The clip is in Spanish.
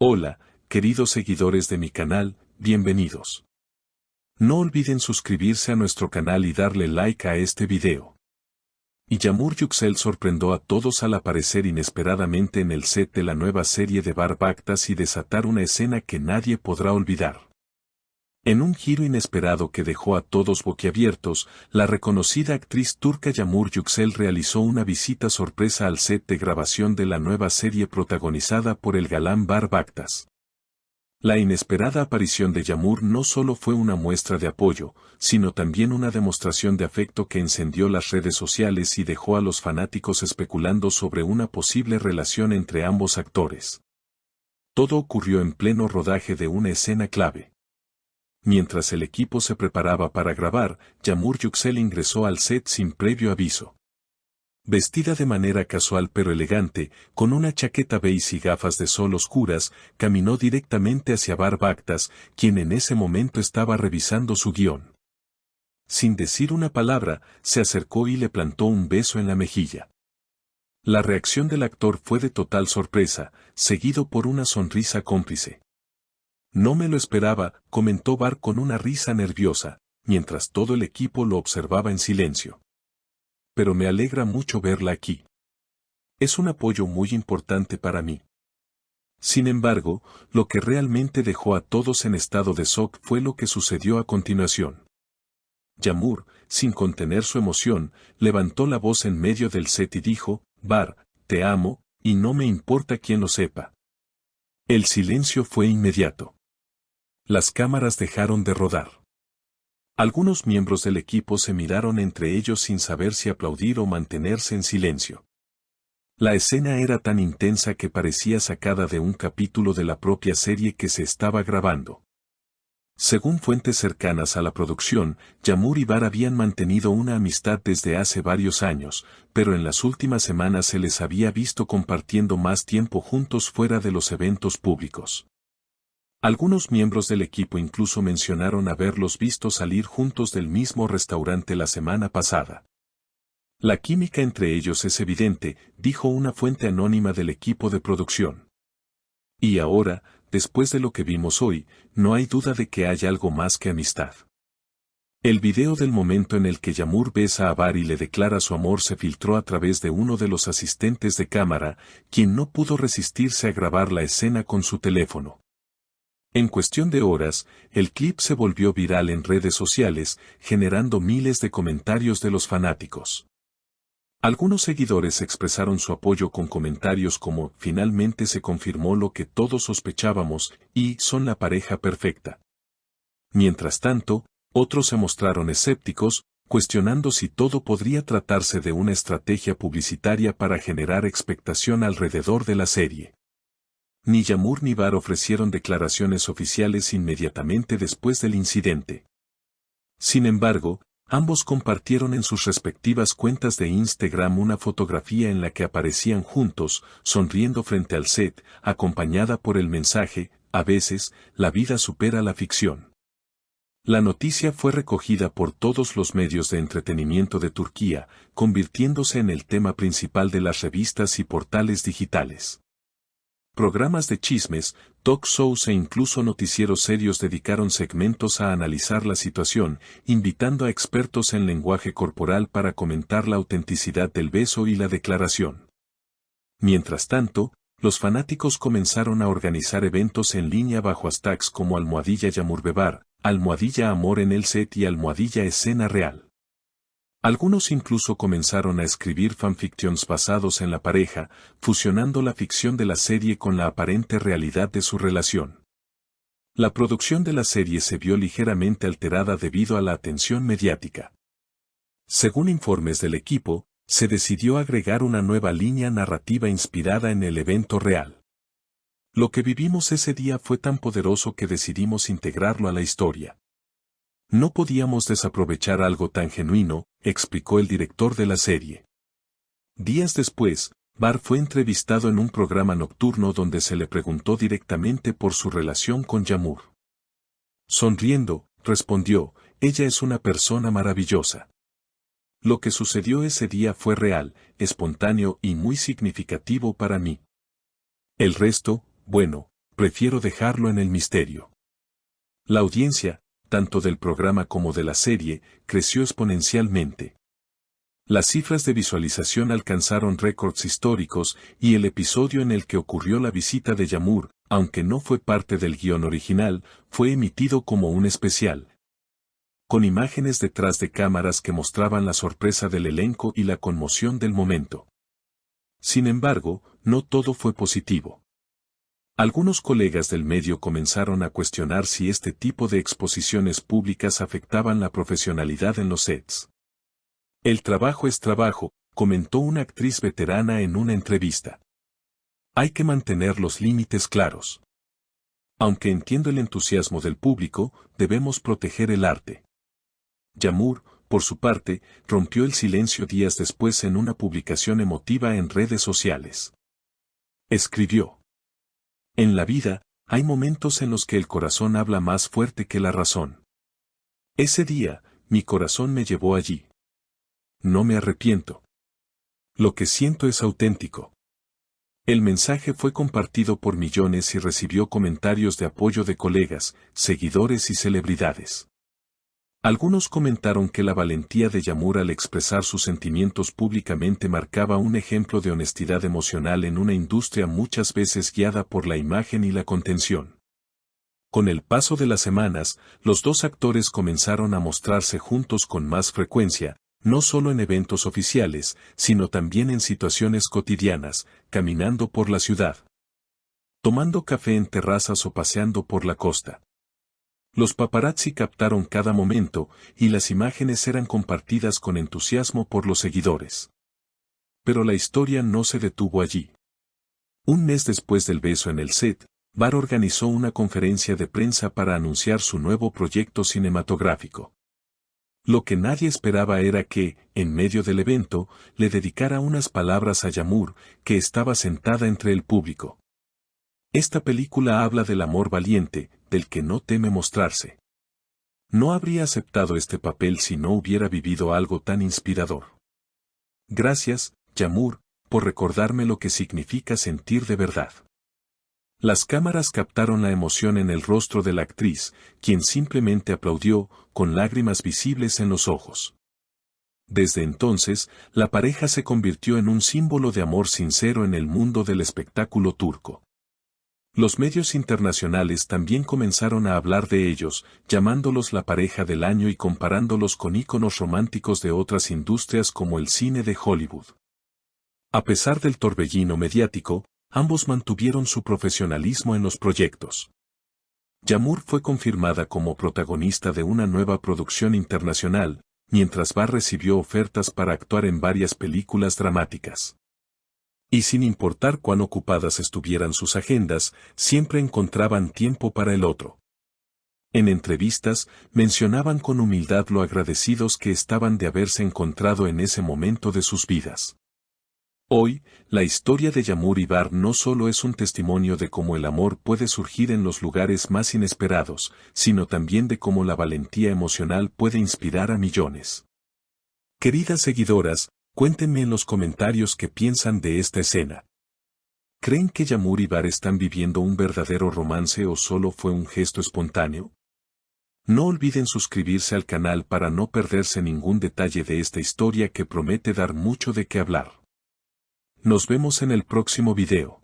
Hola, queridos seguidores de mi canal, bienvenidos. No olviden suscribirse a nuestro canal y darle like a este video. Y Yamur Yüksel sorprendió a todos al aparecer inesperadamente en el set de la nueva serie de Barbactas y desatar una escena que nadie podrá olvidar. En un giro inesperado que dejó a todos boquiabiertos, la reconocida actriz turca Yamur Yüksel realizó una visita sorpresa al set de grabación de la nueva serie protagonizada por el galán Barbactas. La inesperada aparición de Yamur no solo fue una muestra de apoyo, sino también una demostración de afecto que encendió las redes sociales y dejó a los fanáticos especulando sobre una posible relación entre ambos actores. Todo ocurrió en pleno rodaje de una escena clave. Mientras el equipo se preparaba para grabar, Yamur Yüksel ingresó al set sin previo aviso. Vestida de manera casual pero elegante, con una chaqueta beige y gafas de sol oscuras, caminó directamente hacia Barbactas, quien en ese momento estaba revisando su guión. Sin decir una palabra, se acercó y le plantó un beso en la mejilla. La reacción del actor fue de total sorpresa, seguido por una sonrisa cómplice. No me lo esperaba, comentó Bar con una risa nerviosa, mientras todo el equipo lo observaba en silencio. Pero me alegra mucho verla aquí. Es un apoyo muy importante para mí. Sin embargo, lo que realmente dejó a todos en estado de shock fue lo que sucedió a continuación. Yamur, sin contener su emoción, levantó la voz en medio del set y dijo, Bar, te amo, y no me importa quién lo sepa. El silencio fue inmediato. Las cámaras dejaron de rodar. Algunos miembros del equipo se miraron entre ellos sin saber si aplaudir o mantenerse en silencio. La escena era tan intensa que parecía sacada de un capítulo de la propia serie que se estaba grabando. Según fuentes cercanas a la producción, Yamur y Bar habían mantenido una amistad desde hace varios años, pero en las últimas semanas se les había visto compartiendo más tiempo juntos fuera de los eventos públicos. Algunos miembros del equipo incluso mencionaron haberlos visto salir juntos del mismo restaurante la semana pasada. La química entre ellos es evidente, dijo una fuente anónima del equipo de producción. Y ahora, después de lo que vimos hoy, no hay duda de que hay algo más que amistad. El video del momento en el que Yamur besa a Bar y le declara su amor se filtró a través de uno de los asistentes de cámara, quien no pudo resistirse a grabar la escena con su teléfono. En cuestión de horas, el clip se volvió viral en redes sociales, generando miles de comentarios de los fanáticos. Algunos seguidores expresaron su apoyo con comentarios como «Finalmente se confirmó lo que todos sospechábamos» y «Son la pareja perfecta». Mientras tanto, otros se mostraron escépticos, cuestionando si todo podría tratarse de una estrategia publicitaria para generar expectación alrededor de la serie. Ni Yamur ni Bar ofrecieron declaraciones oficiales inmediatamente después del incidente. Sin embargo, ambos compartieron en sus respectivas cuentas de Instagram una fotografía en la que aparecían juntos, sonriendo frente al set, acompañada por el mensaje, a veces, la vida supera la ficción. La noticia fue recogida por todos los medios de entretenimiento de Turquía, convirtiéndose en el tema principal de las revistas y portales digitales. Programas de chismes, talk shows e incluso noticieros serios dedicaron segmentos a analizar la situación, invitando a expertos en lenguaje corporal para comentar la autenticidad del beso y la declaración. Mientras tanto, los fanáticos comenzaron a organizar eventos en línea bajo hashtags como #YamurBebar, #Amor en el set y #Escena Real. Algunos incluso comenzaron a escribir fanfictions basados en la pareja, fusionando la ficción de la serie con la aparente realidad de su relación. La producción de la serie se vio ligeramente alterada debido a la atención mediática. Según informes del equipo, se decidió agregar una nueva línea narrativa inspirada en el evento real. Lo que vivimos ese día fue tan poderoso que decidimos integrarlo a la historia. No podíamos desaprovechar algo tan genuino, explicó el director de la serie. Días después, Bar fue entrevistado en un programa nocturno donde se le preguntó directamente por su relación con Yamur. Sonriendo, respondió, ella es una persona maravillosa. Lo que sucedió ese día fue real, espontáneo y muy significativo para mí. El resto, bueno, prefiero dejarlo en el misterio. La audiencia, tanto del programa como de la serie, creció exponencialmente. Las cifras de visualización alcanzaron récords históricos y el episodio en el que ocurrió la visita de Yamur, aunque no fue parte del guión original, fue emitido como un especial, con imágenes detrás de cámaras que mostraban la sorpresa del elenco y la conmoción del momento. Sin embargo, no todo fue positivo. Algunos colegas del medio comenzaron a cuestionar si este tipo de exposiciones públicas afectaban la profesionalidad en los sets. El trabajo es trabajo, comentó una actriz veterana en una entrevista. Hay que mantener los límites claros. Aunque entiendo el entusiasmo del público, debemos proteger el arte. Yamur, por su parte, rompió el silencio días después en una publicación emotiva en redes sociales. Escribió: En la vida, hay momentos en los que el corazón habla más fuerte que la razón. Ese día, mi corazón me llevó allí. No me arrepiento. Lo que siento es auténtico. El mensaje fue compartido por millones y recibió comentarios de apoyo de colegas, seguidores y celebridades. Algunos comentaron que la valentía de Yamur al expresar sus sentimientos públicamente marcaba un ejemplo de honestidad emocional en una industria muchas veces guiada por la imagen y la contención. Con el paso de las semanas, los dos actores comenzaron a mostrarse juntos con más frecuencia, no solo en eventos oficiales, sino también en situaciones cotidianas, caminando por la ciudad, tomando café en terrazas o paseando por la costa. Los paparazzi captaron cada momento, y las imágenes eran compartidas con entusiasmo por los seguidores. Pero la historia no se detuvo allí. Un mes después del beso en el set, Bar organizó una conferencia de prensa para anunciar su nuevo proyecto cinematográfico. Lo que nadie esperaba era que, en medio del evento, le dedicara unas palabras a Yamur, que estaba sentada entre el público. Esta película habla del amor valiente, del que no teme mostrarse. No habría aceptado este papel si no hubiera vivido algo tan inspirador. Gracias, Yamur, por recordarme lo que significa sentir de verdad. Las cámaras captaron la emoción en el rostro de la actriz, quien simplemente aplaudió, con lágrimas visibles en los ojos. Desde entonces, la pareja se convirtió en un símbolo de amor sincero en el mundo del espectáculo turco. Los medios internacionales también comenzaron a hablar de ellos, llamándolos la pareja del año y comparándolos con íconos románticos de otras industrias como el cine de Hollywood. A pesar del torbellino mediático, ambos mantuvieron su profesionalismo en los proyectos. Yamur fue confirmada como protagonista de una nueva producción internacional, mientras Bar recibió ofertas para actuar en varias películas dramáticas. Y sin importar cuán ocupadas estuvieran sus agendas, siempre encontraban tiempo para el otro. En entrevistas, mencionaban con humildad lo agradecidos que estaban de haberse encontrado en ese momento de sus vidas. Hoy, la historia de Yamur y Bar no solo es un testimonio de cómo el amor puede surgir en los lugares más inesperados, sino también de cómo la valentía emocional puede inspirar a millones. Queridas seguidoras, cuéntenme en los comentarios qué piensan de esta escena. ¿Creen que Yamur y Bar están viviendo un verdadero romance o solo fue un gesto espontáneo? No olviden suscribirse al canal para no perderse ningún detalle de esta historia que promete dar mucho de qué hablar. Nos vemos en el próximo video.